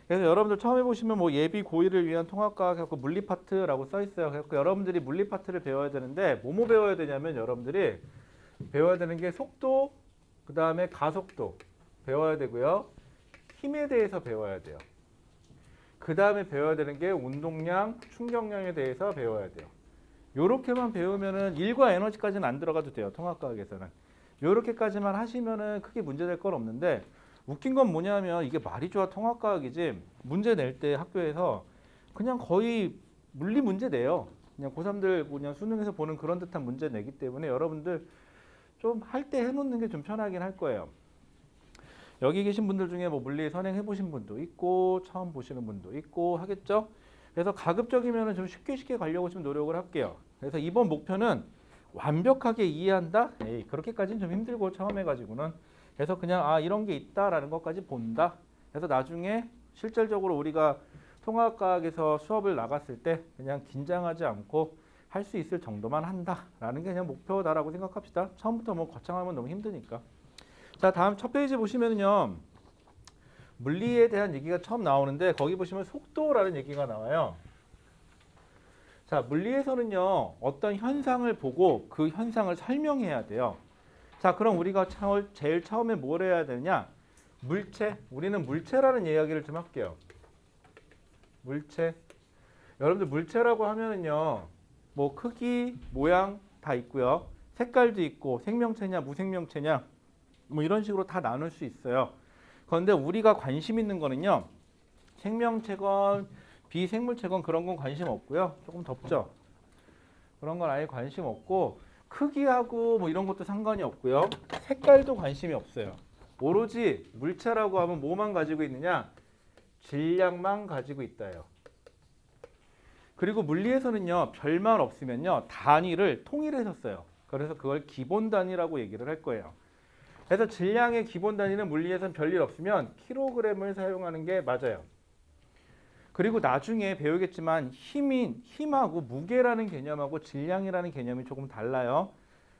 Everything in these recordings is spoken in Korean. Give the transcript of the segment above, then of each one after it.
그래서 여러분들 처음에 보시면 뭐 예비 고1을 위한 통합과학 해갖고 물리 파트라고 써 있어요. 그래서 여러분들이 물리 파트를 배워야 되는데 뭐뭐 배워야 되냐면 여러분들이 배워야 되는 게 속도, 그 다음에 가속도 배워야 되고요. 힘에 대해서 배워야 돼요. 그 다음에 배워야 되는 게 운동량, 충격량에 대해서 배워야 돼요. 요렇게만 배우면은 일과 에너지까지는 안 들어가도 돼요. 통합과학에서는. 요렇게까지만 하시면은 크게 문제될 건 없는데 웃긴 건 뭐냐면 이게 말이 좋아 통합과학이지 문제 낼 때 학교에서 그냥 거의 물리 문제 내요. 그냥 고3들 그냥 수능에서 보는 그런 듯한 문제 내기 때문에 여러분들 좀 할 때 해놓는 게 좀 편하긴 할 거예요. 여기 계신 분들 중에 뭐 물리 선행해 보신 분도 있고 처음 보시는 분도 있고 하겠죠. 그래서 가급적이면 좀 쉽게 가려고 좀 노력을 할게요. 그래서 이번 목표는 완벽하게 이해한다? 에이, 그렇게까지는 좀 힘들고 처음 해가지고는. 그래서 그냥 이런 게 있다라는 것까지 본다. 그래서 나중에 실질적으로 우리가 통합과학에서 수업을 나갔을 때 그냥 긴장하지 않고 할 수 있을 정도만 한다라는 게 그냥 목표다라고 생각합시다. 처음부터 뭐 거창하면 너무 힘드니까. 자, 다음 첫 페이지 보시면요. 물리에 대한 얘기가 처음 나오는데 거기 보시면 속도라는 얘기가 나와요. 자, 물리에서는요. 어떤 현상을 보고 그 현상을 설명해야 돼요. 자, 그럼 우리가 제일 처음에 뭘 해야 되느냐? 물체. 우리는 물체라는 이야기를 좀 할게요. 물체. 여러분들 물체라고 하면은요. 뭐 크기, 모양 다 있고요. 색깔도 있고 생명체냐 무생명체냐 뭐 이런 식으로 다 나눌 수 있어요. 그런데 우리가 관심 있는 거는요. 생명체건 비생물체건 그런 건 관심 없고요. 조금 덥죠. 그런 건 아예 관심 없고 크기하고 뭐 이런 것도 상관이 없고요. 색깔도 관심이 없어요. 오로지 물체라고 하면 뭐만 가지고 있느냐? 질량만 가지고 있다요. 그리고 물리에서는요. 별만 없으면요. 단위를 통일해서 써요. 그래서 그걸 기본 단위라고 얘기를 할 거예요. 그래서 질량의 기본 단위는 물리에서는 별일 없으면 킬로그램을 사용하는 게 맞아요. 그리고 나중에 배우겠지만 힘하고 무게라는 개념하고 질량이라는 개념이 조금 달라요.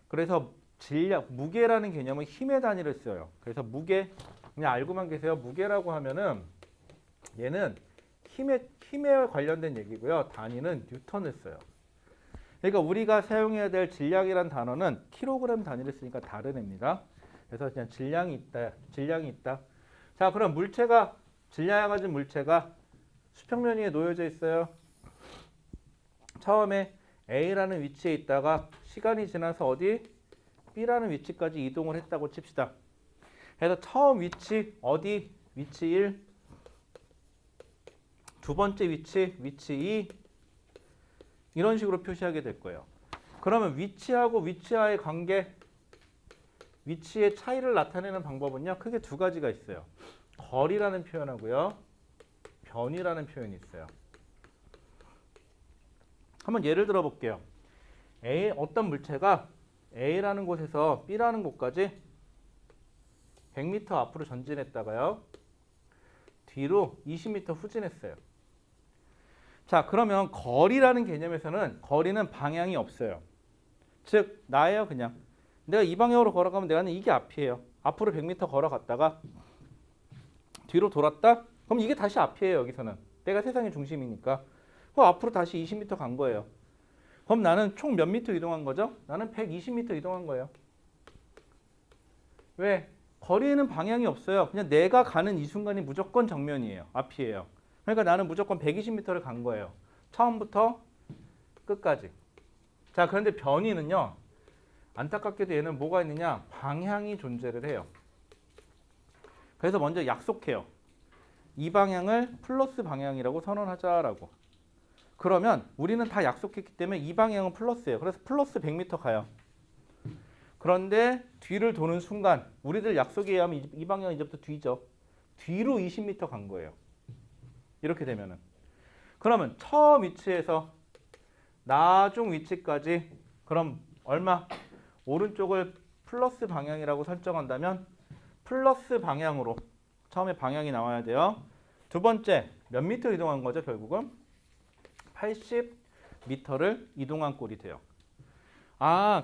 그래서 무게라는 개념은 힘의 단위를 써요. 그래서 무게, 그냥 알고만 계세요. 무게라고 하면은 얘는 힘에 관련된 얘기고요. 단위는 뉴턴을 써요. 그러니까 우리가 사용해야 될 질량이란 단어는 킬로그램 단위를 쓰니까 다른 애입니다. 그래서 그냥 질량이 있다. 자, 그럼 질량을 가진 물체가 수평면 위에 놓여져 있어요. 처음에 A라는 위치에 있다가 시간이 지나서 어디? B라는 위치까지 이동을 했다고 칩시다. 그래서 처음 위치 어디? 위치 1. 두 번째 위치 2. 이런 식으로 표시하게 될 거예요. 그러면 위치하고 위치와의 관계, 위치의 차이를 나타내는 방법은요. 크게 두 가지가 있어요. 거리라는 표현하고요. 변이라는 표현이 있어요. 한번 예를 들어 볼게요. 어떤 물체가 A라는 곳에서 B라는 곳까지 100m 앞으로 전진했다가요. 뒤로 20m 후진했어요. 자, 그러면 거리라는 개념에서는 거리는 방향이 없어요. 즉, 나예요, 그냥. 내가 이 방향으로 걸어가면 내가는 이게 앞이에요. 앞으로 100m 걸어갔다가 뒤로 돌았다? 그럼 이게 다시 앞이에요, 여기서는. 내가 세상의 중심이니까. 그럼 앞으로 다시 20m 간 거예요. 그럼 나는 총 몇 미터 이동한 거죠? 나는 120m 이동한 거예요. 왜? 거리에는 방향이 없어요. 그냥 내가 가는 이 순간이 무조건 정면이에요. 앞이에요. 그러니까 나는 무조건 120m를 간 거예요. 처음부터 끝까지. 자, 그런데 변이는요. 안타깝게도 얘는 뭐가 있느냐? 방향이 존재를 해요. 그래서 먼저 약속해요. 이 방향을 플러스 방향이라고 선언하자라고. 그러면 우리는 다 약속했기 때문에 이 방향은 플러스예요. 그래서 플러스 100m 가요. 그런데 뒤를 도는 순간 우리들 약속에 의하면 이 방향은 이제부터 뒤죠. 뒤로 20m 간 거예요. 이렇게 되면은. 그러면 처음 위치에서 나중 위치까지 그럼 얼마? 오른쪽을 플러스 방향이라고 설정한다면 플러스 방향으로 처음에 방향이 나와야 돼요. 두 번째 몇 미터 이동한 거죠? 결국은 80m를 이동한 꼴이 돼요.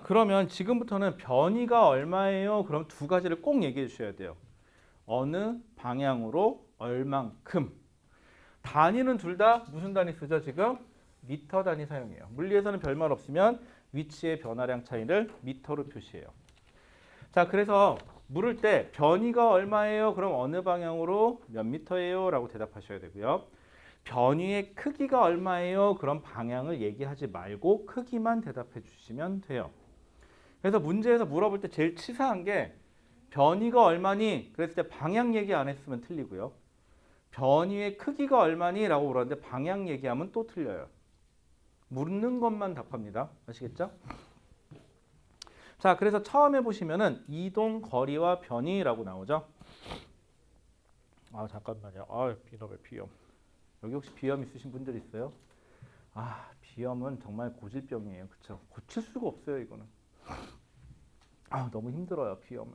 그러면 지금부터는 변이가 얼마예요? 그럼 두 가지를 꼭 얘기해 주셔야 돼요. 어느 방향으로 얼만큼. 단위는 둘 다 무슨 단위 쓰죠? 지금 미터 단위 사용해요. 물리에서는 별말 없으면 위치의 변화량 차이를 미터로 표시해요. 자, 그래서 물을 때 변위가 얼마예요? 그럼 어느 방향으로 몇 미터예요? 라고 대답하셔야 되고요. 변위의 크기가 얼마예요? 그럼 방향을 얘기하지 말고 크기만 대답해 주시면 돼요. 그래서 문제에서 물어볼 때 제일 치사한 게 변위가 얼마니? 그랬을 때 방향 얘기 안 했으면 틀리고요. 변위의 크기가 얼마니? 라고 물었는데 방향 얘기하면 또 틀려요. 묻는 것만 답합니다. 아시겠죠? 자, 그래서 처음에 보시면은 이동 거리와 변위라고 나오죠. 아, 잠깐만요. 아, 비염. 여기 혹시 비염 있으신 분들 있어요? 아, 비염은 정말 고질병이에요. 그쵸? 고칠 수가 없어요, 이거는. 아, 너무 힘들어요, 비염은.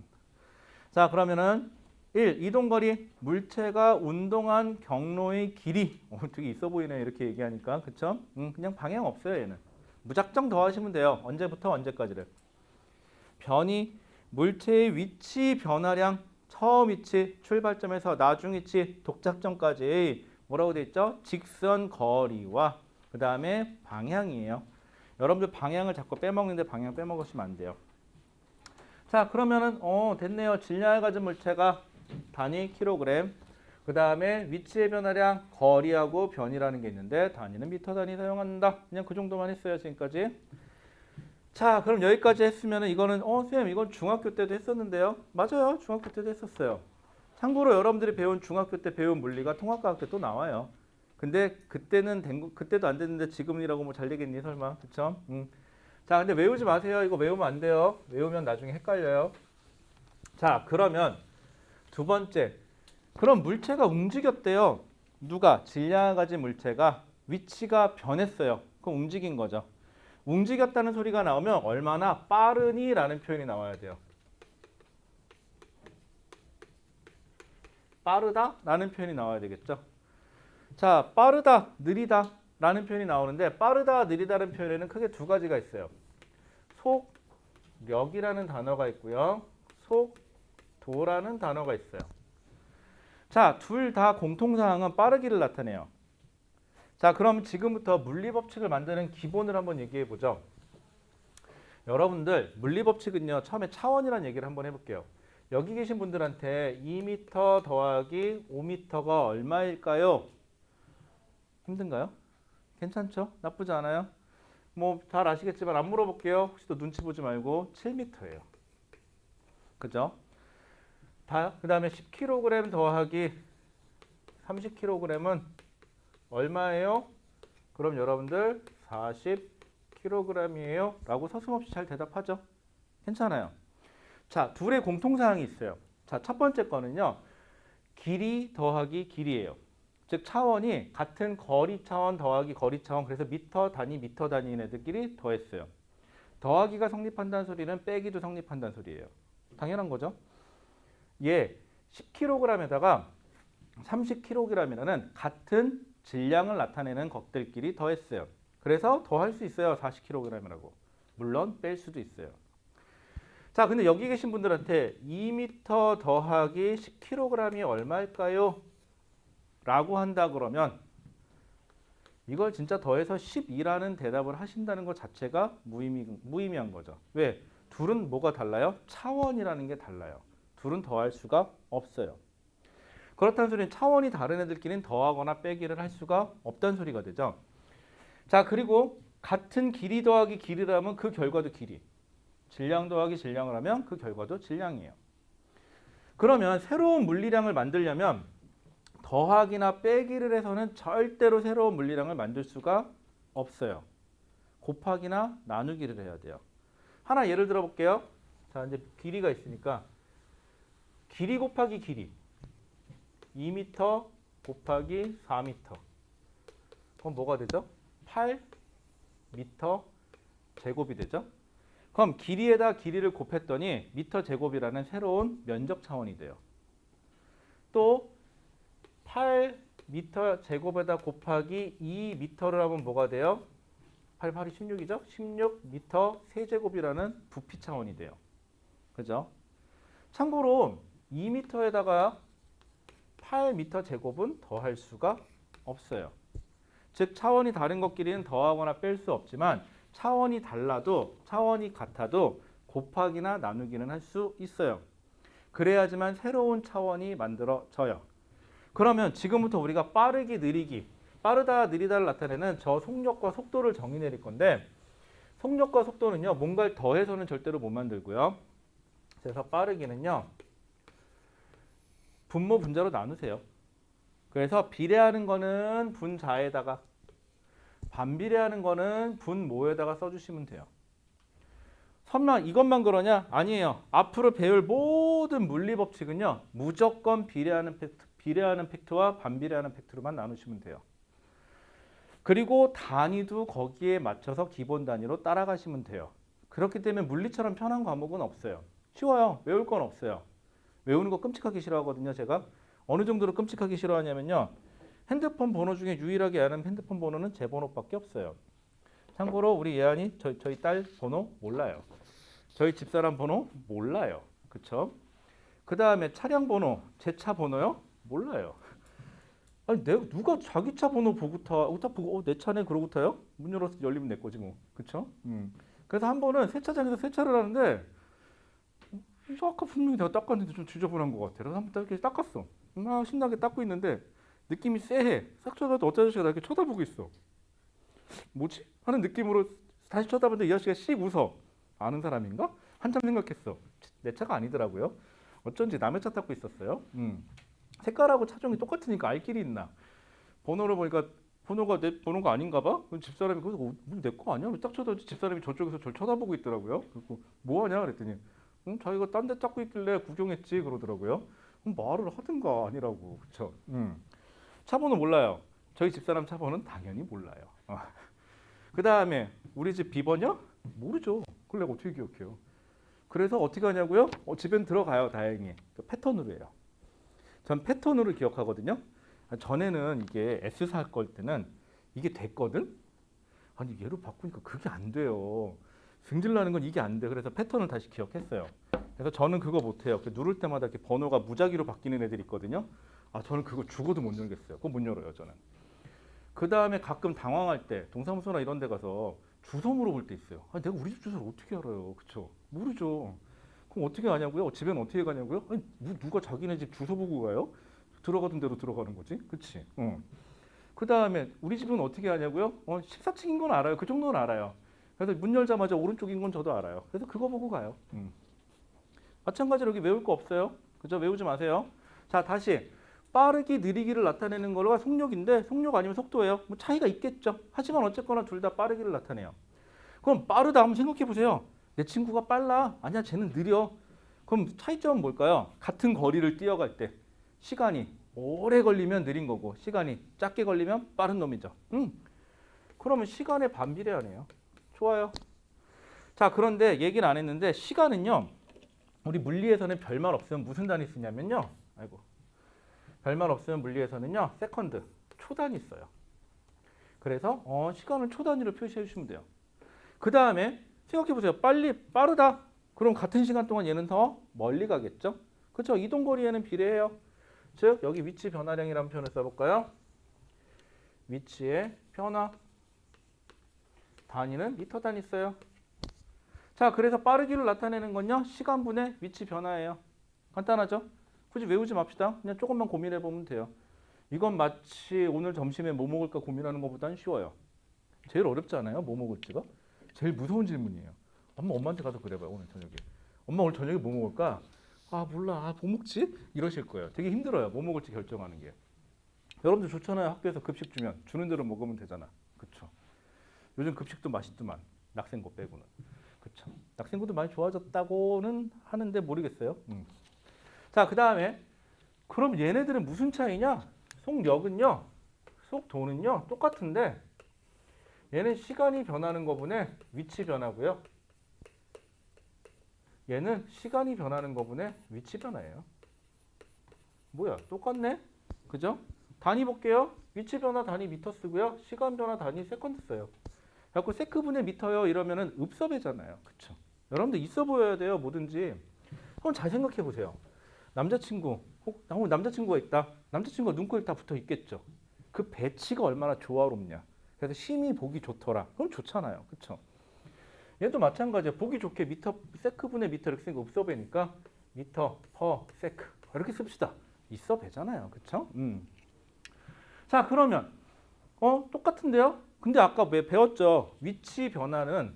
자, 그러면은 1. 이동거리. 물체가 운동한 경로의 길이. 되게 있어 보이네, 이렇게 얘기하니까. 그쵸? 그냥 방향 없어요, 얘는. 무작정 더하시면 돼요. 언제부터 언제까지를. 변이. 물체의 위치 변화량. 처음 위치, 출발점에서 나중 위치, 독착점까지 뭐라고 돼 있죠? 직선 거리와 그 다음에 방향이에요. 여러분들 방향을 자꾸 빼먹는데 방향 빼먹으시면 안 돼요. 자, 그러면은 됐네요. 질량을 가진 물체가 단위 킬로그램. 그 다음에 위치의 변화량 거리하고 변이라는 게 있는데 단위는 미터 단위 사용한다. 그냥 그 정도만 했어요, 지금까지. 자, 그럼 여기까지 했으면은 이거는 쌤 이건 중학교 때도 했었는데요. 맞아요. 중학교 때도 했었어요. 참고로 여러분들이 배운 중학교 때 배운 물리가 통합과학 때 또 나와요. 근데 그때도 안 됐는데 지금이라고 뭐 잘 되겠니 설마. 그쵸? 자, 근데 외우지 마세요. 이거 외우면 안 돼요. 외우면 나중에 헷갈려요. 자, 그러면 두 번째. 그럼 물체가 움직였대요. 누가? 질량을 가진 물체가 위치가 변했어요. 그럼 움직인 거죠. 움직였다는 소리가 나오면 얼마나 빠르니? 라는 표현이 나와야 돼요. 빠르다? 라는 표현이 나와야 되겠죠. 자, 빠르다, 느리다 라는 표현이 나오는데 빠르다, 느리다는 표현에는 크게 두 가지가 있어요. 속력이라는 단어가 있고요. 속도라는 단어가 있어요. 자, 둘 다 공통사항은 빠르기를 나타내요. 자, 그럼 지금부터 물리법칙을 만드는 기본을 한번 얘기해 보죠. 여러분들 물리법칙은요. 처음에 차원이라는 얘기를 한번 해볼게요. 여기 계신 분들한테 2m 더하기 5m가 얼마일까요? 힘든가요? 괜찮죠? 나쁘지 않아요? 뭐 잘 아시겠지만 안 물어볼게요. 혹시 또 눈치 보지 말고 7m예요. 그죠? 그 다음에 10kg 더하기 30kg은 얼마예요? 그럼 여러분들 40kg이에요. 라고 서슴없이 잘 대답하죠. 괜찮아요. 자, 둘의 공통사항이 있어요. 자, 첫 번째 거는요. 길이 더하기 길이에요. 즉 차원이 같은 거리 차원 더하기 거리 차원, 그래서 미터 단위인 애들끼리 더했어요. 더하기가 성립한다는 소리는 빼기도 성립한다는 소리예요. 당연한 거죠. 얘 10kg에다가 30kg이라면 같은 질량을 나타내는 것들끼리 더했어요. 그래서 더할 수 있어요. 40kg이라고. 물론 뺄 수도 있어요. 자, 근데 여기 계신 분들한테 2m 더하기 10kg이 얼마일까요? 라고 한다 그러면 이걸 진짜 더해서 12라는 대답을 하신다는 것 자체가 무의미한 거죠. 왜? 둘은 뭐가 달라요? 차원이라는 게 달라요. 둘은 더할 수가 없어요. 그렇다는 소리는 차원이 다른 애들끼리는 더하거나 빼기를 할 수가 없다는 소리가 되죠. 자, 그리고 같은 길이 더하기 길이라면 그 결과도 길이. 질량 더하기 질량을 하면 그 결과도 질량이에요. 그러면 새로운 물리량을 만들려면 더하기나 빼기를 해서는 절대로 새로운 물리량을 만들 수가 없어요. 곱하기나 나누기를 해야 돼요. 하나 예를 들어 볼게요. 자, 이제 길이가 있으니까 길이 곱하기 길이 2m 곱하기 4m. 그럼 뭐가 되죠? 8m 제곱이 되죠. 그럼 길이에다 길이를 곱했더니 미터 제곱이라는 새로운 면적 차원이 돼요. 또 8m 제곱에다 곱하기 2m를 하면 뭐가 돼요? 8, 8이 16이죠? 16m 세제곱이라는 부피 차원이 돼요. 그죠? 참고로 2m에다가 8m 제곱은 더할 수가 없어요. 즉 차원이 다른 것끼리는 더하거나 뺄 수 없지만 차원이 달라도 차원이 같아도 곱하기나 나누기는 할 수 있어요. 그래야지만 새로운 차원이 만들어져요. 그러면 지금부터 우리가 빠르기, 느리기, 빠르다, 느리다를 나타내는 저 속력과 속도를 정의 내릴 건데 속력과 속도는요. 뭔가를 더해서는 절대로 못 만들고요. 그래서 빠르기는요. 분모, 분자로 나누세요. 그래서 비례하는 거는 분자에다가 반비례하는 거는 분모에다가 써주시면 돼요. 설마 이것만 그러냐? 아니에요. 앞으로 배울 모든 물리 법칙은요. 무조건 비례하는 팩트와 반비례하는 팩트로만 나누시면 돼요. 그리고 단위도 거기에 맞춰서 기본 단위로 따라가시면 돼요. 그렇기 때문에 물리처럼 편한 과목은 없어요. 쉬워요. 외울 건 없어요. 외우는 거 끔찍하게 싫어하거든요. 제가 어느 정도로 끔찍하게 싫어하냐면요. 핸드폰 번호 중에 유일하게 아는 핸드폰 번호는 제 번호밖에 없어요. 참고로 우리 예안이 저희 딸 번호 몰라요. 저희 집사람 번호 몰라요. 그쵸? 그 다음에 차량 번호, 제 차 번호요? 몰라요. 아니 내가 누가 자기 차 번호 보고 딱 보고 내 차네 그러고 타요? 문 열어서 열리면 내 거지 뭐. 그쵸? 그래서 한 번은 세차장에서 세차를 하는데 아까 분명히 내가 닦았는데 좀 지저분한 것 같아. 그래서 한 번 이렇게 닦았어. 막 신나게 닦고 있는데 느낌이 쎄해. 싹 쳐다도 어떤 아저씨가 나 이렇게 쳐다보고 있어. 뭐지? 하는 느낌으로 다시 쳐다보는데 이 아저씨가 씩 웃어. 아는 사람인가? 한참 생각했어. 내 차가 아니더라고요. 어쩐지 남의 차 닦고 있었어요. 색깔하고 차종이 똑같으니까 알 길이 있나. 번호를 보니까 번호가 내 번호가 아닌가 봐. 집사람이 그래서 내 거 아니야? 딱 쳐다보지 집사람이 저쪽에서 저를 쳐다보고 있더라고요. 그리고 뭐 하냐 그랬더니 자기가 딴 데 닦고 있길래 구경했지 그러더라고요. 말을 하든가 아니라고. 그쵸? 차 번호 몰라요. 저희 집사람 차 번호는 당연히 몰라요. 그 다음에 우리 집 비번이요? 모르죠. 그걸 내가 어떻게 기억해요? 그래서 어떻게 하냐고요? 집엔 들어가요. 다행히. 패턴으로 해요. 전 패턴으로 기억하거든요. 전에는 이게 S사 할 걸 때는 이게 됐거든? 아니 얘로 바꾸니까 그게 안 돼요. 승질 나는 건 이게 안 돼. 그래서 패턴을 다시 기억했어요. 그래서 저는 그거 못해요. 누를 때마다 이렇게 번호가 무작위로 바뀌는 애들이 있거든요. 저는 그거 죽어도 못 열겠어요. 그거 못 열어요, 저는. 그 다음에 가끔 당황할 때 동사무소나 이런 데 가서 주소 물어볼 때 있어요. 내가 우리 집 주소를 어떻게 알아요? 그쵸? 모르죠. 그럼 어떻게 가냐고요? 집엔 어떻게 가냐고요? 아니, 누가 자기네 집 주소 보고 가요? 들어가던 대로 들어가는 거지. 그치? 그 다음에 우리 집은 어떻게 하냐고요? 14층인 건 알아요. 그 정도는 알아요. 그래서 문 열자마자 오른쪽인 건 저도 알아요. 그래서 그거 보고 가요. 마찬가지로 여기 외울 거 없어요. 그죠? 외우지 마세요. 자, 다시. 빠르기, 느리기를 나타내는 거가 속력인데 속력 아니면 속도예요. 뭐 차이가 있겠죠. 하지만 어쨌거나 둘 다 빠르기를 나타내요. 그럼 빠르다 한번 생각해 보세요. 내 친구가 빨라. 아니야, 쟤는 느려. 그럼 차이점은 뭘까요? 같은 거리를 뛰어갈 때 시간이 오래 걸리면 느린 거고 시간이 짧게 걸리면 빠른 놈이죠. 그러면 시간에 반비례하네요. 좋아요. 자, 그런데 얘기는 안 했는데 시간은요. 우리 물리에서는 별말 없으면 무슨 단위 쓰냐면요. 별말 없으면 물리에서는요. 세컨드, 초단위 써요. 그래서 시간을 초단위로 표시해 주시면 돼요. 그 다음에 생각해 보세요. 빠르다. 그럼 같은 시간 동안 얘는 더 멀리 가겠죠? 그렇죠? 이동거리에는 비례해요. 즉 여기 위치 변화량이라는 표현을 써볼까요? 위치의 변화. 단위는 미터 단위 써요. 자, 그래서 빠르기를 나타내는 건요. 시간분의 위치 변화예요. 간단하죠? 굳이 외우지 맙시다. 그냥 조금만 고민해 보면 돼요. 이건 마치 오늘 점심에 뭐 먹을까 고민하는 것보다는 쉬워요. 제일 어렵지 않아요? 뭐 먹을지가? 제일 무서운 질문이에요. 엄마한테 가서 그래봐요. 오늘 저녁에. 엄마 오늘 저녁에 뭐 먹을까? 몰라. 뭐 먹지? 이러실 거예요. 되게 힘들어요. 뭐 먹을지 결정하는 게. 여러분들 좋잖아요. 학교에서 급식 주는 대로 먹으면 되잖아. 그쵸? 요즘 급식도 맛있더만. 낙생고 빼고는. 그쵸? 낙생고도 많이 좋아졌다고는 하는데 모르겠어요. 자, 그 다음에 그럼 얘네들은 무슨 차이냐? 속력은요, 속도는요 똑같은데 얘는 시간이 변하는 거분의 위치 변화고요. 얘는 시간이 변하는 거분의 위치 변화예요. 뭐야, 똑같네? 그죠? 단위 볼게요. 위치 변화 단위 미터 쓰고요. 시간 변화 단위 세컨드 써요. 그래서 세크분의 미터요 이러면은 읍섭이잖아요. 그쵸? 여러분들 있어 보여야 돼요. 뭐든지. 한번 잘 생각해 보세요. 남자친구 남자친구가 있다. 남자친구가 눈코입 다 붙어 있겠죠. 그 배치가 얼마나 조화롭냐. 그래서 심히 보기 좋더라. 그럼 좋잖아요. 그렇죠? 얘도 마찬가지야. 보기 좋게 미터 세크분의 미터 이렇게 쓰니까 읍서배니까 미터 퍼 세크 이렇게 씁시다. 있어 배잖아요. 그렇죠? 자 그러면 똑같은데요? 근데 아까 왜 배웠죠? 위치 변화는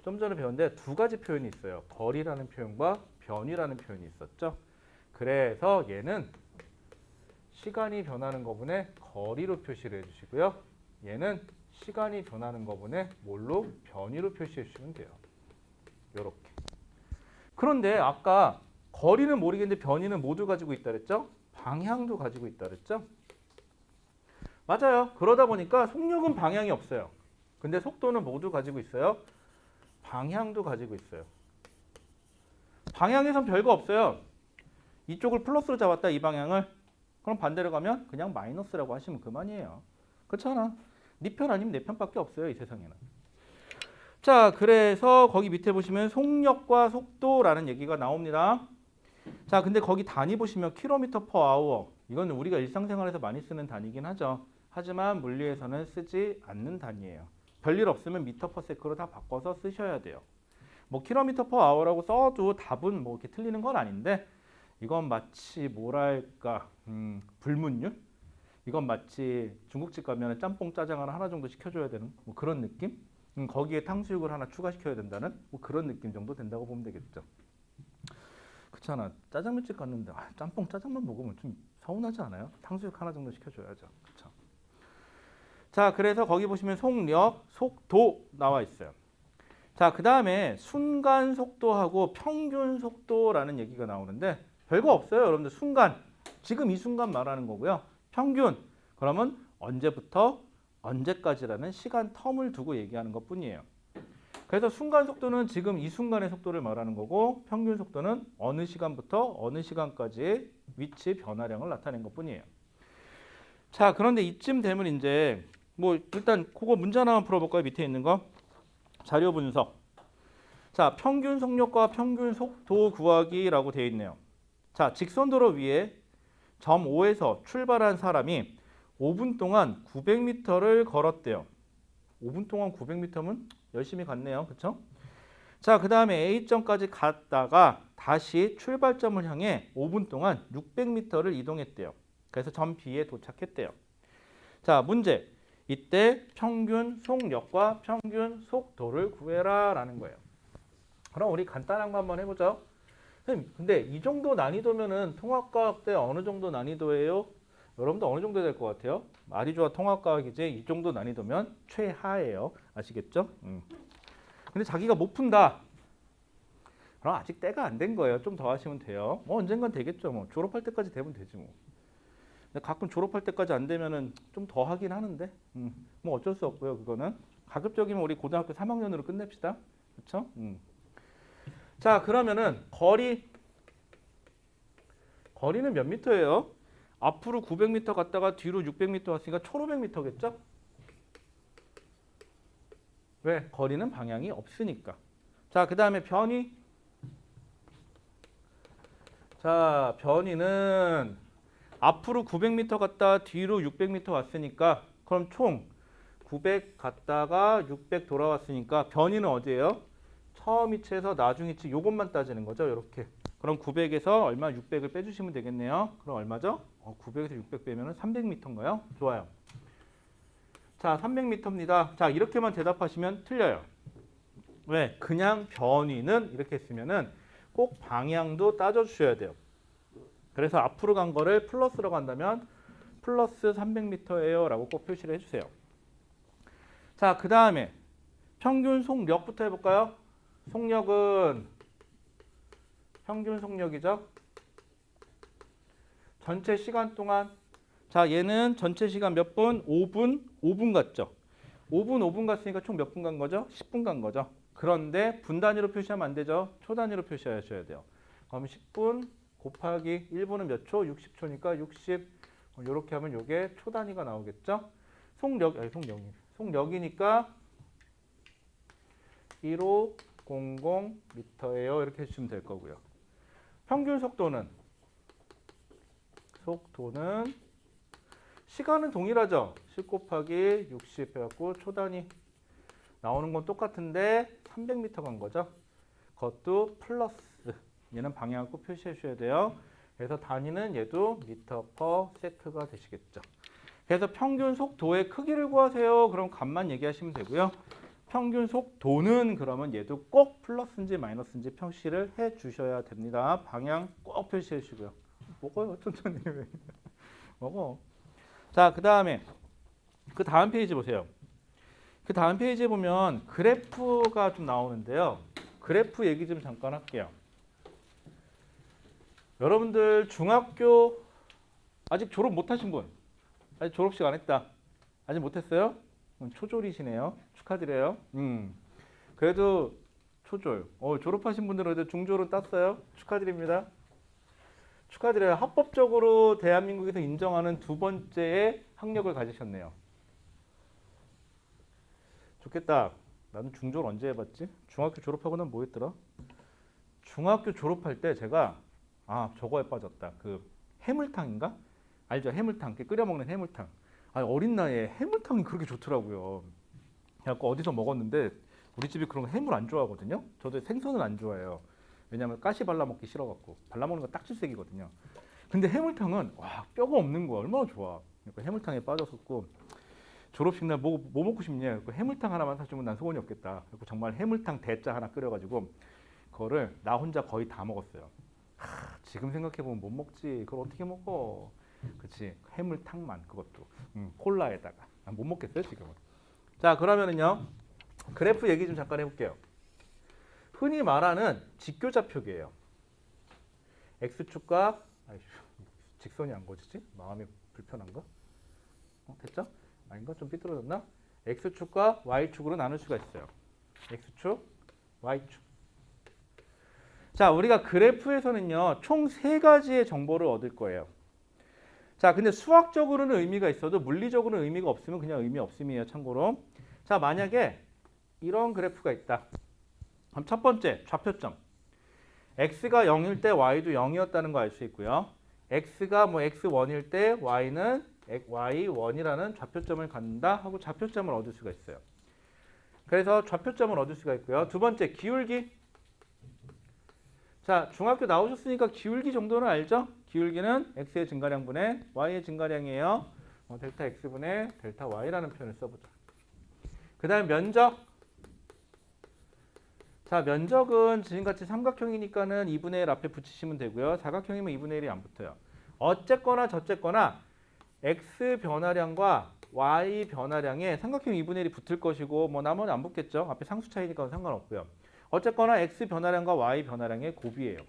좀 전에 배웠는데 두 가지 표현이 있어요. 거리라는 표현과 변이라는 표현이 있었죠. 그래서 얘는 시간이 변하는 거분에 거리로 표시를 해주시고요. 얘는 시간이 변하는 거분에 뭘로? 변이로 표시해 주시면 돼요. 요렇게. 그런데 아까 거리는 모르겠는데 변이는 모두 가지고 있다 그랬죠? 방향도 가지고 있다 그랬죠? 맞아요. 그러다 보니까 속력은 방향이 없어요. 근데 속도는 모두 가지고 있어요. 방향도 가지고 있어요. 방향에선 별거 없어요. 이쪽을 플러스로 잡았다 이 방향을. 그럼 반대로 가면 그냥 마이너스라고 하시면 그만이에요. 그렇잖아. 네 편 아니면 내 편밖에 없어요 이 세상에는. 자 그래서 거기 밑에 보시면 속력과 속도라는 얘기가 나옵니다. 자 근데 거기 단위 보시면 킬로미터 퍼 아워. 이건 우리가 일상생활에서 많이 쓰는 단위긴 하죠. 하지만 물리에서는 쓰지 않는 단위예요. 별일 없으면 미터 퍼 세크로 다 바꿔서 쓰셔야 돼요. 뭐 킬로미터 퍼 아워라고 써도 답은 뭐 이렇게 틀리는 건 아닌데 이건 마치 뭐랄까 불문율? 이건 마치 중국집 가면 짬뽕 짜장을 하나 정도 시켜줘야 되는 뭐 그런 느낌? 거기에 탕수육을 하나 추가시켜야 된다는 뭐 그런 느낌 정도 된다고 보면 되겠죠. 그렇잖아. 짜장면집 갔는데 짬뽕 짜장만 먹으면 좀 서운하지 않아요? 탕수육 하나 정도 시켜줘야죠. 그렇죠. 자 그래서 거기 보시면 속력, 속도 나와 있어요. 자 그 다음에 순간 속도하고 평균 속도라는 얘기가 나오는데 별거 없어요. 여러분들 순간, 지금 이 순간 말하는 거고요. 평균, 그러면 언제부터 언제까지라는 시간 텀을 두고 얘기하는 것뿐이에요. 그래서 순간 속도는 지금 이 순간의 속도를 말하는 거고 평균 속도는 어느 시간부터 어느 시간까지의 위치 변화량을 나타낸 것뿐이에요. 자 그런데 이쯤 되면 이제 뭐 일단 그거 문제 하나만 풀어볼까요? 밑에 있는 거 자료 분석. 자 평균 속력과 평균 속도 구하기라고 되어 있네요. 자 직선도로 위에 점 O에서 출발한 사람이 5분 동안 900m를 걸었대요. 5분 동안 900m면 열심히 갔네요. 그렇죠? 자, 그다음에 A점까지 갔다가 다시 출발점을 향해 5분 동안 600m를 이동했대요. 그래서 점 B에 도착했대요. 자, 문제. 이때 평균 속력과 평균 속도를 구해라 라는 거예요. 그럼 우리 간단한 거 한번 해보죠. 선생님, 근데 이 정도 난이도면은 통합과학 때 어느 정도 난이도예요? 여러분도 어느 정도 될 것 같아요? 말이 좋아 통합과학이지 이 정도 난이도면 최하예요. 아시겠죠? 근데 자기가 못 푼다. 그럼 아직 때가 안 된 거예요. 좀 더 하시면 돼요. 뭐 언젠간 되겠죠. 뭐 졸업할 때까지 되면 되지 뭐. 근데 가끔 졸업할 때까지 안 되면은 좀 더 하긴 하는데, 뭐 어쩔 수 없고요. 그거는 가급적이면 우리 고등학교 3학년으로 끝냅시다. 그렇죠? 자 그러면은 거리는 몇 미터예요? 앞으로 900m 갔다가 뒤로 600m 왔으니까 1500m겠죠? 왜? 거리는 방향이 없으니까. 자, 그 다음에 변이. 자, 변이는 앞으로 900m 갔다 뒤로 600m 왔으니까 그럼 총 900 갔다가 600 돌아왔으니까 변이는 어디예요? 처음 위치에서 나중 위치 요것만 따지는 거죠. 이렇게. 그럼 900에서 얼마? 600을 빼주시면 되겠네요. 그럼 얼마죠? 900에서 600 빼면 300m인가요? 좋아요. 자, 300m입니다. 자, 이렇게만 대답하시면 틀려요. 왜? 그냥 변이는 이렇게 했으면은 꼭 방향도 따져주셔야 돼요. 그래서 앞으로 간 거를 플러스로 간다면 플러스 300m예요 라고 꼭 표시를 해주세요. 자, 그 다음에 평균 속력부터 해볼까요? 속력은 평균 속력이죠. 전체 시간 동안. 자, 얘는 전체 시간 몇 분? 5분 갔죠. 5분 갔으니까 총 몇 분 간 거죠? 10분 간 거죠. 그런데 분 단위로 표시하면 안 되죠. 초 단위로 표시하셔야 돼요. 그럼 10분 곱하기 1분은 몇 초? 60초니까 60. 이렇게 하면 이게 초 단위가 나오겠죠. 속력이니까 1500m예요. 이렇게 해주시면 될 거고요. 평균 속도는 속도는 시간은 동일하죠. 10 곱하기 60 해갖고 초 단위 나오는 건 똑같은데 300m 간 거죠. 그것도 플러스 얘는 방향을 꼭 표시해 주셔야 돼요. 그래서 단위는 얘도 미터 퍼 세크가 되시겠죠. 그래서 평균 속도의 크기를 구하세요. 그럼 값만 얘기하시면 되고요. 평균 속도는 그러면 얘도 꼭 플러스인지 마이너스인지 표시를 해 주셔야 됩니다. 방향 꼭 표시해 주시고요. 먹어요. 천천히. 먹어. 자, 그 다음 페이지 보세요. 그 다음 페이지에 보면 그래프가 좀 나오는데요. 그래프 얘기 좀 잠깐 할게요. 여러분들 중학교 아직 졸업 못하신 분, 아직 졸업식 안 했다. 아직 못했어요? 초졸이시네요. 축하드려요. 그래도 초졸. 졸업하신 분들은 그래도 중졸은 땄어요. 축하드립니다. 축하드려요. 합법적으로 대한민국에서 인정하는 두 번째의 학력을 가지셨네요. 좋겠다. 나는 중졸 언제 해봤지? 중학교 졸업하고는 뭐 했더라? 중학교 졸업할 때 제가 저거에 빠졌다. 그 해물탕인가? 알죠? 해물탕. 끓여 먹는 해물탕. 어린 나이에 해물탕이 그렇게 좋더라고요. 그래갖고 어디서 먹었는데 우리 집이 그런 거 해물 안 좋아하거든요. 저도 생선은 안 좋아해요. 왜냐면 가시 발라 먹기 싫어갖고 발라 먹는 거 딱지색이거든요. 근데 해물탕은 뼈가 없는 거야. 얼마나 좋아. 그러니까 해물탕에 빠졌었고 졸업식 날 뭐 먹고 싶냐? 해물탕 하나만 사주면 난 소원이 없겠다. 그래서 정말 해물탕 대짜 하나 끓여가지고 그거를 나 혼자 거의 다 먹었어요. 지금 생각해보면 못 먹지. 그걸 어떻게 먹어? 그치. 해물탕만 그것도 콜라에다가 못 먹겠어요 지금은. 자, 그러면은요 그래프 얘기 좀 잠깐 해볼게요. 흔히 말하는 직교좌표기예요. x축과 직선이 안 그어지지? 마음이 불편한가? 됐죠? 아닌가? 좀 삐뚤어졌나? x축과 y축으로 나눌 수가 있어요. x축, y축. 자, 우리가 그래프에서는요 총 3가지의 정보를 얻을 거예요. 자, 근데 수학적으로는 의미가 있어도 물리적으로는 의미가 없으면 그냥 의미 없음이에요. 참고로. 자, 만약에 이런 그래프가 있다. 그럼 첫 번째 좌표점. x가 0일 때 y도 0이었다는 거 알 수 있고요. x가 x1일 때 y는 y1이라는 좌표점을 갖는다 하고 좌표점을 얻을 수가 있어요. 그래서 좌표점을 얻을 수가 있고요. 두 번째 기울기. 자, 중학교 나오셨으니까 기울기 정도는 알죠? 기울기는 x의 증가량분의 y의 증가량이에요. 델타 x분의 델타 y라는 표현을 써보자. 그 다음 면적. 자, 면적은 지금같이 삼각형이니까는 2분의 1 앞에 붙이시면 되고요. 사각형이면 2분의 1이 안 붙어요. 어쨌거나 저쨌거나 x 변화량과 y 변화량에 삼각형 2분의 1이 붙을 것이고 나머지는 안 붙겠죠. 앞에 상수 차이니까 상관없고요. 어쨌거나 x 변화량과 y 변화량의 곱이에요.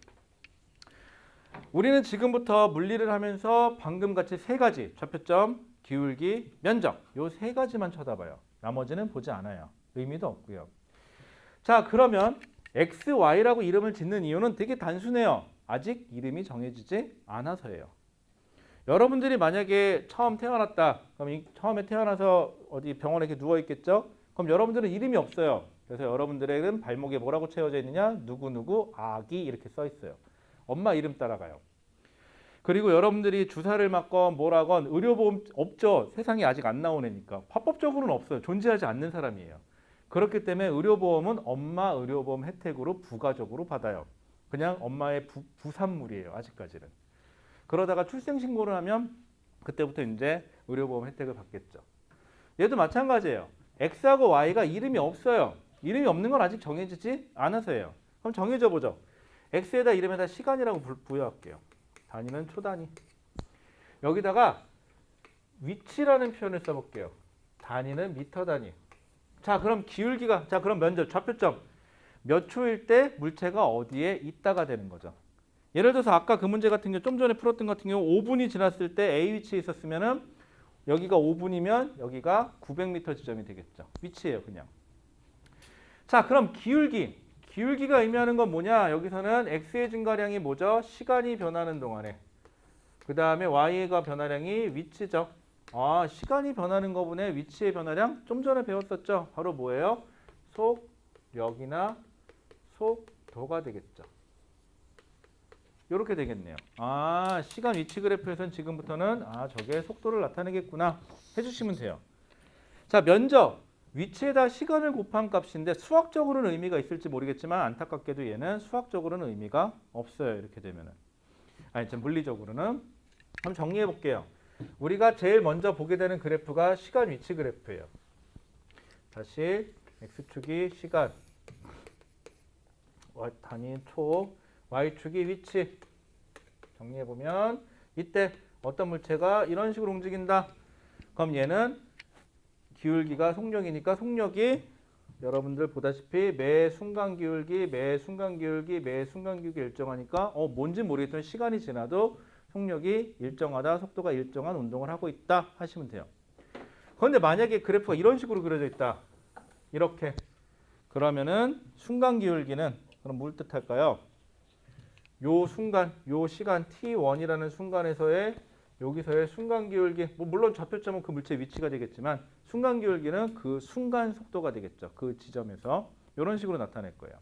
우리는 지금부터 물리를 하면서 방금 같이 3가지 좌표점, 기울기, 면적 요 3가지만 쳐다봐요. 나머지는 보지 않아요. 의미도 없고요. 자, 그러면 x, y라고 이름을 짓는 이유는 되게 단순해요. 아직 이름이 정해지지 않아서예요. 여러분들이 만약에 처음 태어났다. 그럼 처음에 태어나서 어디 병원에 이렇게 누워 있겠죠? 그럼 여러분들은 이름이 없어요. 그래서 여러분들에게는 발목에 뭐라고 채워져 있느냐? 누구누구 아기 이렇게 써 있어요. 엄마 이름 따라가요. 그리고 여러분들이 주사를 맞건 뭐라건 의료보험 없죠. 세상에 아직 안 나온 애니까. 합법적으로는 없어요. 존재하지 않는 사람이에요. 그렇기 때문에 의료보험은 엄마 의료보험 혜택으로 부가적으로 받아요. 그냥 엄마의 부산물이에요. 아직까지는. 그러다가 출생신고를 하면 그때부터 이제 의료보험 혜택을 받겠죠. 얘도 마찬가지예요. X하고 Y가 이름이 없어요. 이름이 없는 건 아직 정해지지 않아서예요. 그럼 정해져 보죠. X에다 이름에다 시간이라고 부여할게요. 단위는 초단위. 여기다가 위치라는 표현을 써볼게요. 단위는 미터 단위. 자, 그럼 기울기가, 자, 그럼 면적, 좌표점. 몇 초일 때 물체가 어디에 있다가 되는 거죠. 예를 들어서 아까 그 문제 같은 경우 좀 전에 풀었던 같은 경우 5분이 지났을 때 A 위치에 있었으면은 여기가 5분이면 여기가 900m 지점이 되겠죠. 위치예요, 그냥. 자, 그럼 기울기. 기울기가 의미하는 건 뭐냐? 여기서는 x의 증가량이 뭐죠? 시간이 변하는 동안에. 그 다음에 y가 변화량이 위치죠. 시간이 변하는 거분에 위치의 변화량 좀 전에 배웠었죠. 바로 뭐예요? 속력이나 속도가 되겠죠. 이렇게 되겠네요. 아, 시간 위치 그래프에서는 지금부터는 저게 속도를 나타내겠구나 해주시면 돼요. 자, 면적. 위치에다 시간을 곱한 값인데 수학적으로는 의미가 있을지 모르겠지만 안타깝게도 얘는 수학적으로는 의미가 없어요. 이렇게 되면은. 물리적으로는. 한번 정리해 볼게요. 우리가 제일 먼저 보게 되는 그래프가 시간 위치 그래프예요. 다시 x축이 시간, 단위 초, y축이 위치. 정리해 보면 이때 어떤 물체가 이런 식으로 움직인다. 그럼 얘는 기울기가 속력이니까 속력이 여러분들 보다시피 매 순간 기울기 일정하니까 뭔지 모르겠지만 시간이 지나도 속력이 일정하다, 속도가 일정한 운동을 하고 있다 하시면 돼요. 그런데 만약에 그래프가 이런 식으로 그려져 있다. 이렇게. 그러면은 순간 기울기는 그럼 뭘 뜻할까요? 요 순간, 요 시간 t1이라는 순간에서의 여기서의 순간 기울기, 물론 좌표점은 그 물체의 위치가 되겠지만 순간 기울기는 그 순간 속도가 되겠죠. 그 지점에서 이런 식으로 나타낼 거예요.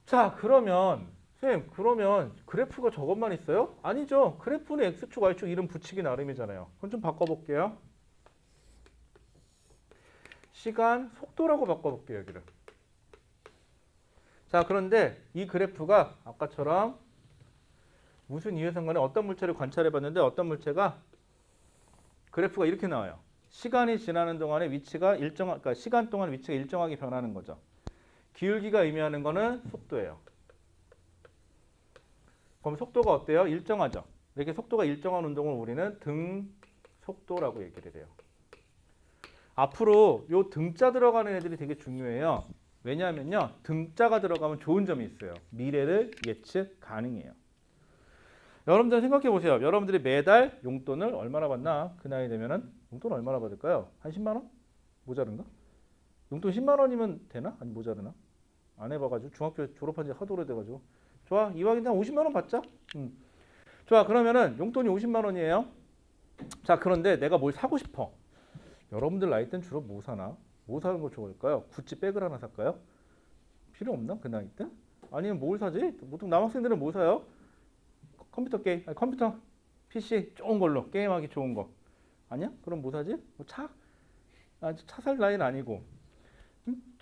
자, 그러면 선생님, 그러면 그래프가 저것만 있어요? 아니죠. 그래프는 x축, y축 이름 붙이기 나름이잖아요. 그럼 좀 바꿔볼게요. 시간, 속도라고 바꿔볼게요. 여기를. 자, 그런데 이 그래프가 아까처럼 무슨 이유에선 간에 어떤 물체를 관찰해 봤는데 어떤 물체가 그래프가 이렇게 나와요. 시간이 지나는 동안에 위치가 그러니까 시간 동안 위치가 일정하게 변하는 거죠. 기울기가 의미하는 거는 속도예요. 그럼 속도가 어때요? 일정하죠. 이렇게 속도가 일정한 운동을 우리는 등 속도라고 얘기를 해요. 앞으로 요 등자 들어가는 애들이 되게 중요해요. 왜냐하면요. 등자가 들어가면 좋은 점이 있어요. 미래를 예측 가능해요. 여러분들 생각해 보세요. 여러분들이 매달 용돈을 얼마나 받나? 그 나이 되면은 용돈 얼마나 받을까요? 한 10만 원? 모자른가? 용돈 10만 원이면 되나? 아니 모자르나? 안 해봐가지고 중학교 졸업한 지 하도 오래돼가지고 좋아 이왕인데 한 50만 원 받자. 좋아 그러면은 용돈이 50만 원이에요. 자 그런데 내가 뭘 사고 싶어. 여러분들 나이 때는 주로 뭐 사나? 뭐 사는 거 좋아할까요? 구찌 백을 하나 살까요? 필요 없나? 그 나이 때? 아니면 뭘 사지? 보통 남학생들은 뭐 사요? 컴퓨터 게임, 아니, 컴퓨터, PC 좋은 걸로 게임하기 좋은 거 아니야? 그럼 뭐 사지? 뭐 차? 차 살 나이는 아니고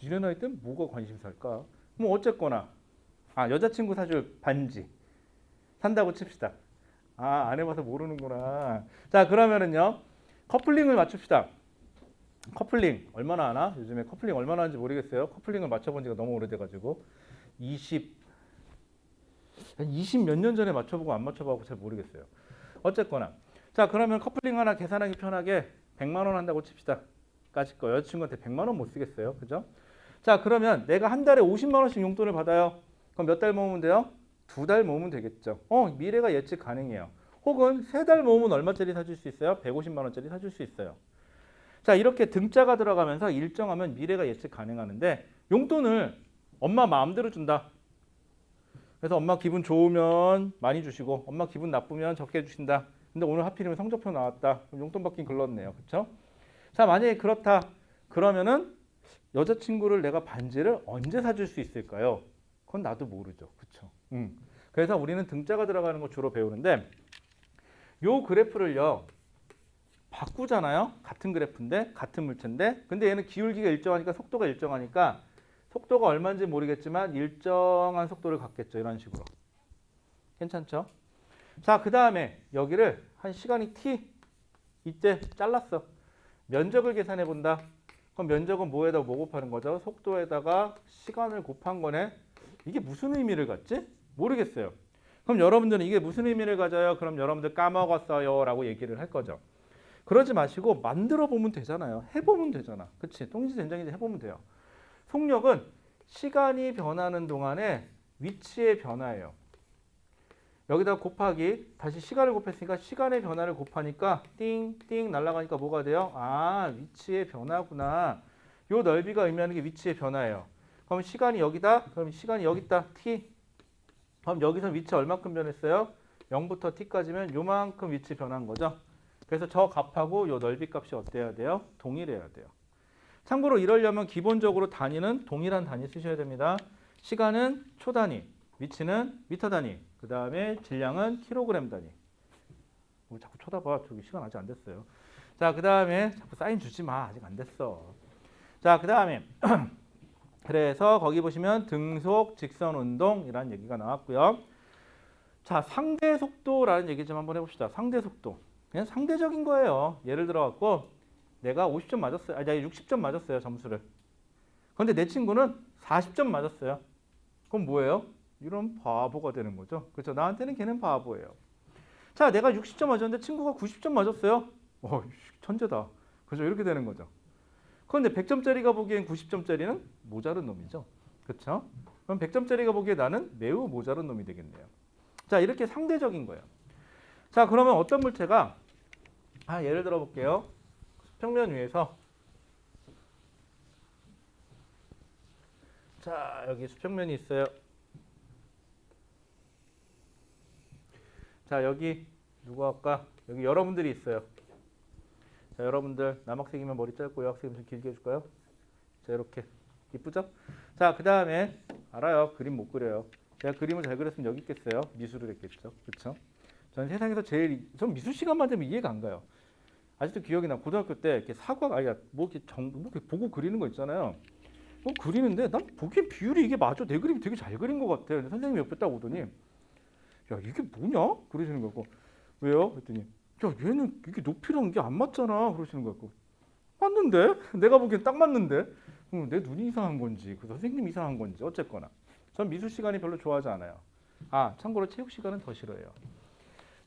니네 나이 때는 뭐가 관심사일까? 뭐 어쨌거나 여자친구 사줄 반지 산다고 칩시다. 안 해봐서 모르는구나. 자 그러면은요 커플링을 맞춥시다. 커플링 얼마나 하나? 요즘에 커플링 얼마나 하는지 모르겠어요. 커플링을 맞춰본 지가 너무 오래돼가지고 20 몇 년 전에 맞춰보고 안 맞춰보고 잘 모르겠어요. 어쨌거나 자 그러면 커플링 하나 계산하기 편하게 100만 원 한다고 칩시다. 까짓 거 여자친구한테 100만 원 못 쓰겠어요. 그죠? 자 그러면 내가 한 달에 50만 원씩 용돈을 받아요. 그럼 몇 달 모으면 돼요? 2달 모으면 되겠죠. 미래가 예측 가능해요. 혹은 3달 모으면 얼마짜리 사줄 수 있어요? 150만 원짜리 사줄 수 있어요. 자 이렇게 등자가 들어가면서 일정하면 미래가 예측 가능하는데 용돈을 엄마 마음대로 준다. 그래서 엄마 기분 좋으면 많이 주시고 엄마 기분 나쁘면 적게 주신다. 근데 오늘 하필이면 성적표 나왔다. 그럼 용돈 받긴 글렀네요. 그렇죠? 자 만약에 그렇다. 그러면은 여자친구를 내가 반지를 언제 사줄 수 있을까요? 그건 나도 모르죠. 그렇죠? 그래서 우리는 등자가 들어가는 거 주로 배우는데 요 그래프를요. 바꾸잖아요. 같은 그래프인데 같은 물체인데 근데 얘는 기울기가 일정하니까 속도가 일정하니까 속도가 얼마인지 모르겠지만 일정한 속도를 갖겠죠. 이런 식으로. 괜찮죠? 자, 그 다음에 여기를 한 시간이 t 이때 잘랐어. 면적을 계산해 본다. 그럼 면적은 뭐에다 뭐 곱하는 거죠? 속도에다가 시간을 곱한 거네. 이게 무슨 의미를 갖지? 모르겠어요. 그럼 여러분들은 이게 무슨 의미를 가져요? 그럼 여러분들 까먹었어요 라고 얘기를 할 거죠. 그러지 마시고 만들어 보면 되잖아요. 해보면 되잖아. 그치? 똥인지 된장인지 해보면 돼요. 속력은 시간이 변하는 동안에 위치의 변화예요. 여기다 곱하기 다시 시간을 곱했으니까 시간의 변화를 곱하니까 띵띵 날아가니까 뭐가 돼요? 위치의 변화구나. 요 넓이가 의미하는 게 위치의 변화예요. 그럼 시간이 여기다. 그럼 시간이 여기 있다. t. 그럼 여기서 위치 얼마큼 변했어요? 0부터 t까지면 요만큼 위치 변한 거죠. 그래서 저 값하고 요 넓이 값이 어때야 돼요? 동일해야 돼요. 참고로 이러려면 기본적으로 단위는 동일한 단위 쓰셔야 됩니다. 시간은 초 단위, 위치는 미터 단위. 그 다음에 질량은 킬로그램 단위. 자꾸 쳐다봐. 저기 시간 아직 안 됐어요. 자, 그 다음에 자꾸 사인 주지 마. 아직 안 됐어. 자, 그 다음에 그래서 거기 보시면 등속 직선 운동이라는 얘기가 나왔고요. 자, 상대 속도라는 얘기 좀 한번 해봅시다. 상대 속도. 그냥 상대적인 거예요. 예를 들어 갖고 내가 50점 맞았어요. 아니, 60점 맞았어요. 점수를. 그런데 내 친구는 40점 맞았어요. 그럼 뭐예요? 이런 바보가 되는 거죠. 그렇죠? 나한테는 걔는 바보예요. 자, 내가 60점 맞았는데 친구가 90점 맞았어요. 천재다. 그죠? 이렇게 되는 거죠. 그런데 100점짜리가 보기엔 90점짜리는 모자른 놈이죠. 그렇죠? 그럼 100점짜리가 보기에 나는 매우 모자른 놈이 되겠네요. 자, 이렇게 상대적인 거예요. 자, 그러면 어떤 물체가 예를 들어 볼게요. 수평면 위에서 자, 여기 수평면이 있어요. 자, 여기 누구 할까? 여기 여러분들이 있어요. 자, 여러분들 남학생이면 머리 짧고요. 학생이면 좀 길게 해줄까요? 자, 이렇게 이쁘죠? 자, 그 다음에 알아요. 그림 못 그려요. 제가 그림을 잘 그렸으면 여기 있겠어요. 미술을 했겠죠. 그렇죠? 전 세상에서 전 미술 시간만 되면 이해가 안 가요. 아직도 기억이 나. 고등학교 때 이렇게 사과 뭐 이렇게 보고 그리는 거 있잖아요. 뭐 그리는데 난 보기엔 비율이 이게 맞아. 내 그림이 되게 잘 그린 것 같아. 근데 선생님이 옆에 딱 오더니 야, 이게 뭐냐? 그러시는 거고. 왜요? 그랬더니 야, 얘는 이게 높이랑 이게 안 맞잖아. 그러시는 거고. 맞는데? 내가 보기엔 딱 맞는데? 내 눈이 이상한 건지 그 선생님이 이상한 건지 어쨌거나 전 미술 시간이 별로 좋아하지 않아요. 참고로 체육 시간은 더 싫어해요.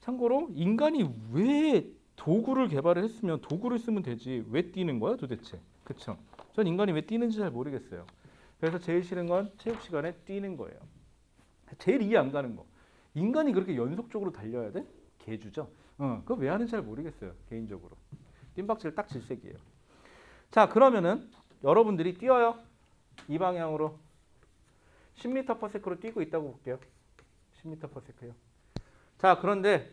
참고로 인간이 왜 도구를 개발을 했으면 도구를 쓰면 되지 왜 뛰는 거야 도대체? 그쵸? 전 인간이 왜 뛰는지 잘 모르겠어요. 그래서 제일 싫은 건 체육 시간에 뛰는 거예요. 제일 이해 안 가는 거. 인간이 그렇게 연속적으로 달려야 돼? 개주죠. 그거 왜 하는지 잘 모르겠어요. 개인적으로. 뜀박질 딱 질색이에요. 자, 그러면은 여러분들이 뛰어요. 이 방향으로 10m/s로 뛰고 있다고 볼게요. 10m/s요. 자, 그런데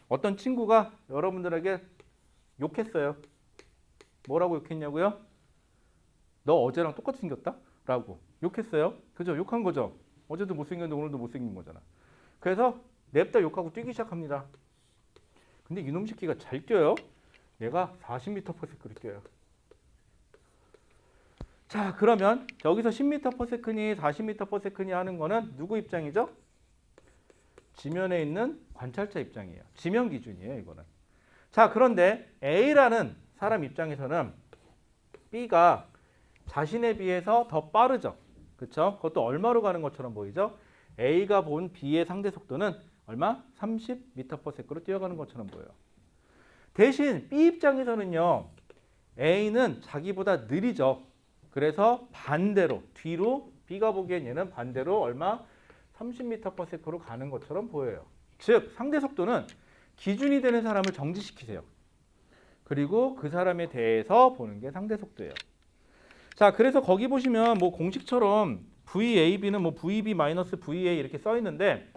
어떤 친구가 여러분들에게 욕했어요. 뭐라고 욕했냐고요? 너 어제랑 똑같이 생겼다? 라고 욕했어요. 그죠? 욕한 거죠. 어제도 못생겼는데 오늘도 못생긴 거잖아. 그래서 냅다 욕하고 뛰기 시작합니다. 근데 이놈 새끼가 잘 뛰어요. 얘가 40m/s를 뛰어요. 자, 그러면 여기서 10m/s니 40m/s니 하는 거는 누구 입장이죠? 지면에 있는 관찰자 입장이에요. 지면 기준이에요, 이거는. 자, 그런데 A라는 사람 입장에서는 B가 자신에 비해서 더 빠르죠. 그렇죠? 그것도 얼마로 가는 것처럼 보이죠? A가 본 B의 상대 속도는 얼마? 30m/s로 뛰어가는 것처럼 보여요. 대신 B 입장에서는요. A는 자기보다 느리죠. 그래서 반대로 뒤로 B가 보기엔 얘는 반대로 얼마? 30m/s로 가는 것처럼 보여요. 즉 상대 속도는 기준이 되는 사람을 정지시키세요. 그리고 그 사람에 대해서 보는 게 상대 속도예요. 자, 그래서 거기 보시면 뭐 공식처럼 VAB는 뭐 VB-VA 이렇게 써 있는데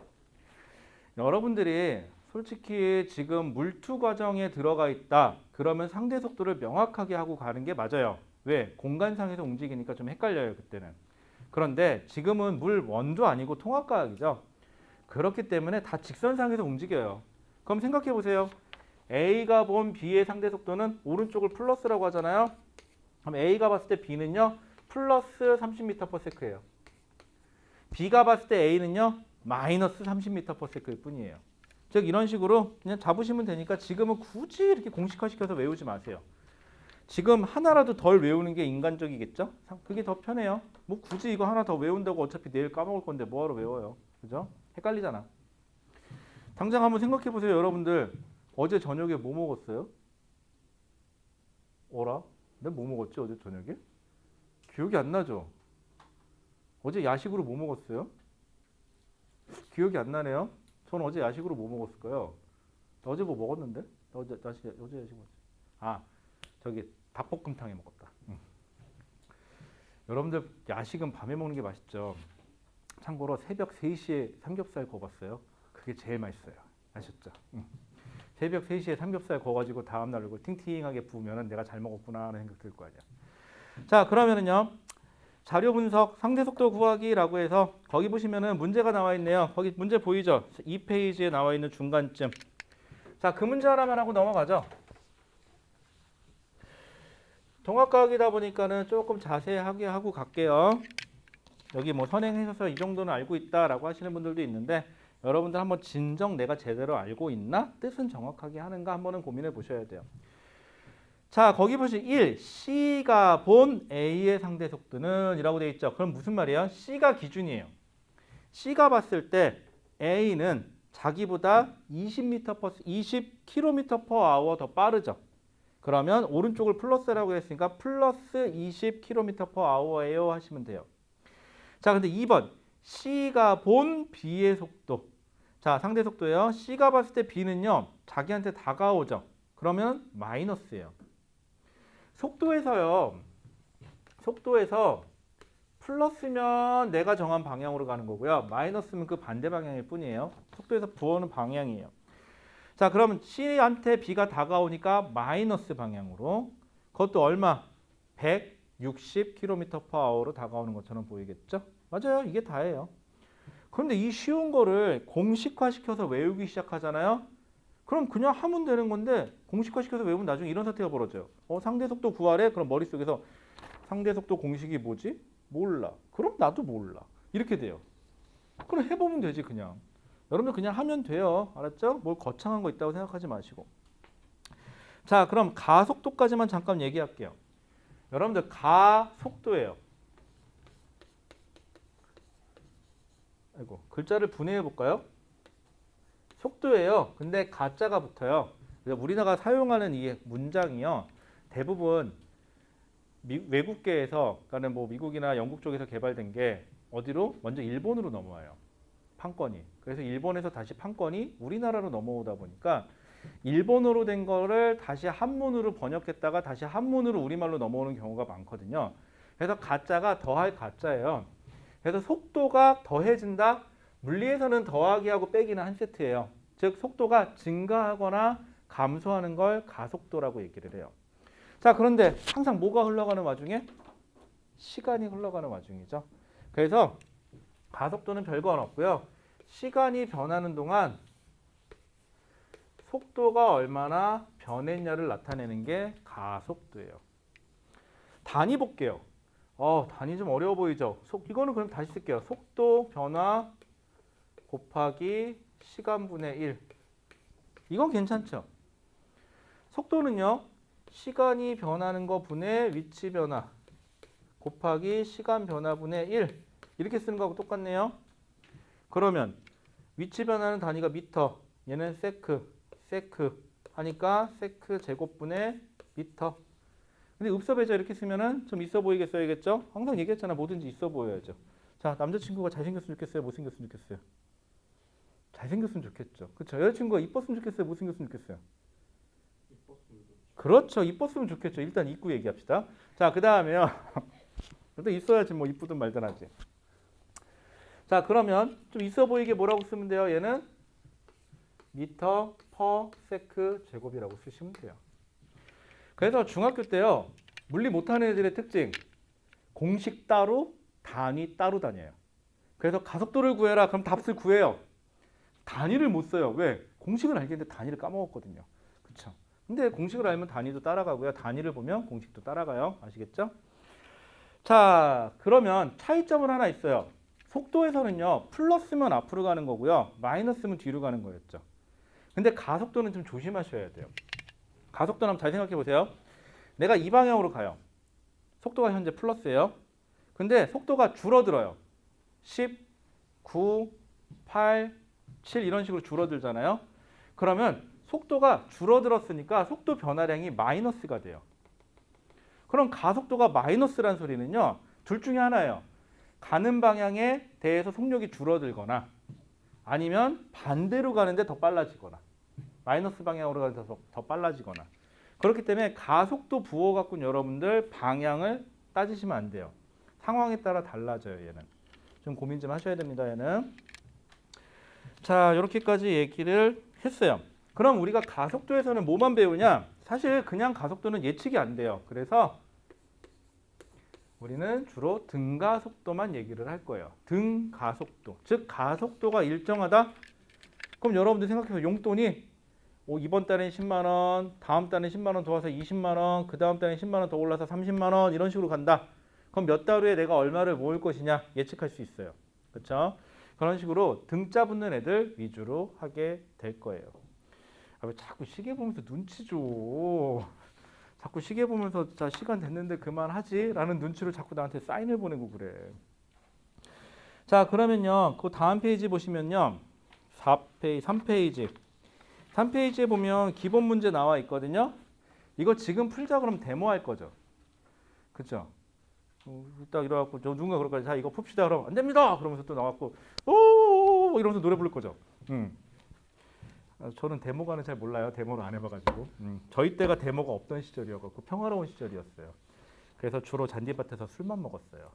여러분들이 솔직히 지금 물투 과정에 들어가 있다. 그러면 상대 속도를 명확하게 하고 가는 게 맞아요. 왜? 공간상에서 움직이니까 좀 헷갈려요, 그때는. 그런데 지금은 물 원도 아니고 통합과학이죠. 그렇기 때문에 다 직선상에서 움직여요. 그럼 생각해 보세요. A가 본 B의 상대 속도는 오른쪽을 플러스라고 하잖아요. 그럼 A가 봤을 때 B는요. 플러스 30m/s예요. B가 봤을 때 A는요. 마이너스 30m/s일 뿐이에요. 즉 이런 식으로 그냥 잡으시면 되니까 지금은 굳이 이렇게 공식화시켜서 외우지 마세요. 지금 하나라도 덜 외우는 게 인간적이겠죠? 그게 더 편해요. 뭐 굳이 이거 하나 더 외운다고 어차피 내일 까먹을 건데 뭐하러 외워요. 그죠? 헷갈리잖아. 당장 한번 생각해 보세요. 여러분들 어제 저녁에 뭐 먹었어요? 어라? 내가 뭐 먹었지 어제 저녁에? 기억이 안 나죠? 어제 야식으로 뭐 먹었어요? 기억이 안 나네요. 저는 어제 야식으로 뭐 먹었을까요? 어제 뭐 먹었는데? 어제 야식 뭐지? 저기 닭볶음탕에 먹었다. 여러분들 야식은 밤에 먹는 게 맛있죠. 참고로 새벽 3시에 삼겹살 구워봤어요. 그게 제일 맛있어요. 아셨죠? 새벽 3시에 삼겹살 구워가지고 다음날 얼굴 팅팅하게 부으면 내가 잘 먹었구나 하는 생각 들 거 아니야. 자, 그러면은요. 자료 분석, 상대 속도 구하기라고 해서 거기 보시면은 문제가 나와 있네요. 거기 문제 보이죠? 2페이지에 나와 있는 중간쯤. 자, 그 문제 하나만 하고 넘어가죠. 통합과학이다 보니까는 조금 자세하게 하고 갈게요. 여기 뭐 선행하셔서 이 정도는 알고 있다라고 하시는 분들도 있는데 여러분들 한번 진정 내가 제대로 알고 있나? 뜻은 정확하게 하는가 한번은 고민해 보셔야 돼요. 자, 거기 보시 1. C가 본 A의 상대 속도는 이라고 되어 있죠. 그럼 무슨 말이에요? C가 기준이에요. C가 봤을 때 A는 자기보다 20km/h 더 빠르죠. 그러면 오른쪽을 플러스라고 했으니까 플러스 20km/h예요 하시면 돼요. 자, 근데 2번 C가 본 B의 속도. 자, 상대 속도예요. C가 봤을 때 B는요. 자기한테 다가오죠. 그러면 마이너스예요. 속도에서 플러스면 내가 정한 방향으로 가는 거고요. 마이너스면 그 반대 방향일 뿐이에요. 속도에서 부호는 방향이에요. 자, 그러면 C한테 B가 다가오니까 마이너스 방향으로. 그것도 얼마? 160km/h로 다가오는 것처럼 보이겠죠? 맞아요. 이게 다예요. 그런데 이 쉬운 거를 공식화시켜서 외우기 시작하잖아요. 그럼 그냥 하면 되는 건데 공식화시켜서 외우면 나중에 이런 사태가 벌어져요. 상대 속도 구하래? 그럼 머릿속에서 상대 속도 공식이 뭐지? 몰라. 그럼 나도 몰라. 이렇게 돼요. 그럼 해보면 되지 그냥. 여러분들 그냥 하면 돼요. 알았죠? 뭘 거창한 거 있다고 생각하지 마시고. 자, 그럼 가속도까지만 잠깐 얘기할게요. 여러분들 가속도예요. 아이고, 글자를 분해해 볼까요? 속도예요. 근데 가자가 붙어요. 그래서 우리나라가 사용하는 이 문장이요. 대부분 외국계에서, 그러니까 뭐 미국이나 영국 쪽에서 개발된 게 어디로? 먼저 일본으로 넘어와요. 판권이. 그래서 일본에서 다시 판권이 우리나라로 넘어오다 보니까 일본어로 된 거를 다시 한문으로 번역했다가 다시 한문으로 우리말로 넘어오는 경우가 많거든요. 그래서 가자가 더할 가자예요. 그래서 속도가 더해진다. 물리에서는 더하기하고 빼기는 한 세트예요. 즉 속도가 증가하거나 감소하는 걸 가속도라고 얘기를 해요. 자, 그런데 항상 뭐가 흘러가는 와중에? 시간이 흘러가는 와중이죠. 그래서 가속도는 별거 없고요. 시간이 변하는 동안 속도가 얼마나 변했냐를 나타내는 게 가속도예요. 단위 볼게요. 단위 좀 어려워 보이죠? 이거는 그럼 다시 쓸게요. 속도 변화 곱하기 시간분의 1. 이건 괜찮죠? 속도는요. 시간이 변하는 거 분의 위치 변화 곱하기 시간 변화분의 1. 이렇게 쓰는 거하고 똑같네요. 그러면 위치 변화는 단위가 미터, 얘는 세크 하니까 세크 제곱분의 미터. 근데 읍섭해져 이렇게 쓰면은 좀 있어 보이게 써야겠죠? 항상 얘기했잖아. 뭐든지 있어 보여야죠. 자, 남자친구가 잘생겼으면 좋겠어요? 못생겼으면 좋겠어요? 잘생겼으면 좋겠죠. 그렇죠? 여자친구가 이뻤으면 좋겠어요? 못생겼으면 좋겠어요? 이뻤으면 좋겠죠. 그렇죠. 이뻤으면 좋겠죠. 일단 이쁘 얘기합시다. 자, 그 다음에요. 또 있어야지 뭐 이쁘든 말든 하지. 자, 그러면 좀 있어 보이게 뭐라고 쓰면 돼요? 얘는 미터 퍼 세크 제곱이라고 쓰시면 돼요. 그래서 중학교 때요. 물리 못하는 애들의 특징. 공식 따로, 단위 따로 다녀요. 그래서 가속도를 구해라. 그럼 답을 구해요. 단위를 못 써요. 왜? 공식을 알겠는데 단위를 까먹었거든요. 그렇죠? 근데 공식을 알면 단위도 따라가고요. 단위를 보면 공식도 따라가요. 아시겠죠? 자, 그러면 차이점은 하나 있어요. 속도에서는요. 플러스면 앞으로 가는 거고요. 마이너스면 뒤로 가는 거였죠. 근데 가속도는 좀 조심하셔야 돼요. 가속도는 한번 잘 생각해 보세요. 내가 이 방향으로 가요. 속도가 현재 플러스예요. 근데 속도가 줄어들어요. 10, 9, 8, 7 이런 식으로 줄어들잖아요. 그러면 속도가 줄어들었으니까 속도 변화량이 마이너스가 돼요. 그럼 가속도가 마이너스란 소리는요. 둘 중에 하나예요. 가는 방향에 대해서 속력이 줄어들거나 아니면 반대로 가는데 더 빨라지거나 마이너스 방향으로 가서 더 빨라지거나 그렇기 때문에 가속도 부호 갖고는 여러분들 방향을 따지시면 안 돼요. 상황에 따라 달라져요. 얘는. 좀 고민 좀 하셔야 됩니다. 얘는. 자, 이렇게까지 얘기를 했어요. 그럼 우리가 가속도에서는 뭐만 배우냐? 사실 그냥 가속도는 예측이 안 돼요. 그래서 우리는 주로 등가속도만 얘기를 할 거예요. 등가속도. 즉 가속도가 일정하다. 그럼 여러분들 생각해서 용돈이 이번 달엔 10만 원, 다음 달엔 10만 원 더 와서 20만 원, 그 다음 달엔 10만 원 더 올라서 30만 원 이런 식으로 간다. 그럼 몇 달 후에 내가 얼마를 모을 것이냐 예측할 수 있어요. 그렇죠? 그런 식으로 등자 붙는 애들 위주로 하게 될 거예요. 왜 자꾸 시계 보면서 눈치 줘. 자꾸 시계 보면서 자 시간 됐는데 그만하지 라는 눈치로 자꾸 나한테 사인을 보내고 그래. 자 그러면요 그 다음 페이지 보시면요 4페이지 3페이지 3페이지에 보면 기본 문제 나와 있거든요. 이거 지금 풀자 그러면 데모할 거죠. 그렇죠? 딱 일어나고 누군가 그럴 거야. 자 이거 풉시다 그러면 안 됩니다. 그러면서 또 나왔고 오 이러면서 노래 부를 거죠. 저는 데모가는 잘 몰라요. 데모를 안 해봐가지고. 저희 때가 데모가 없던 시절이어서 평화로운 시절이었어요. 그래서 주로 잔디밭에서 술만 먹었어요.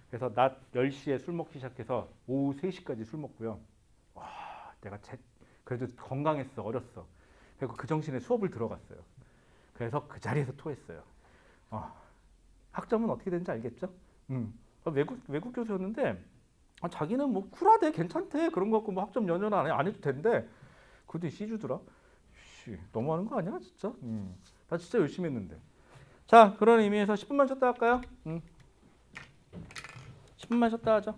그래서 낮 10시에 술 먹기 시작해서 오후 3시까지 술 먹고요. 와, 내가 그래도 건강했어. 어렸어. 그리고 그 정신에 수업을 들어갔어요. 그래서 그 자리에서 토했어요. 학점은 어떻게 되는지 알겠죠? 외국 교수였는데 자기는 뭐 쿨하대 괜찮대 그런 거 갖고 뭐 학점 연연 안 해도 된대. 그것도 C주더라. 너무하는 거 아니야 진짜? 나 진짜 열심히 했는데. 자 그런 의미에서 10분만 쉬었다 할까요? 10분만 쉬었다 하죠.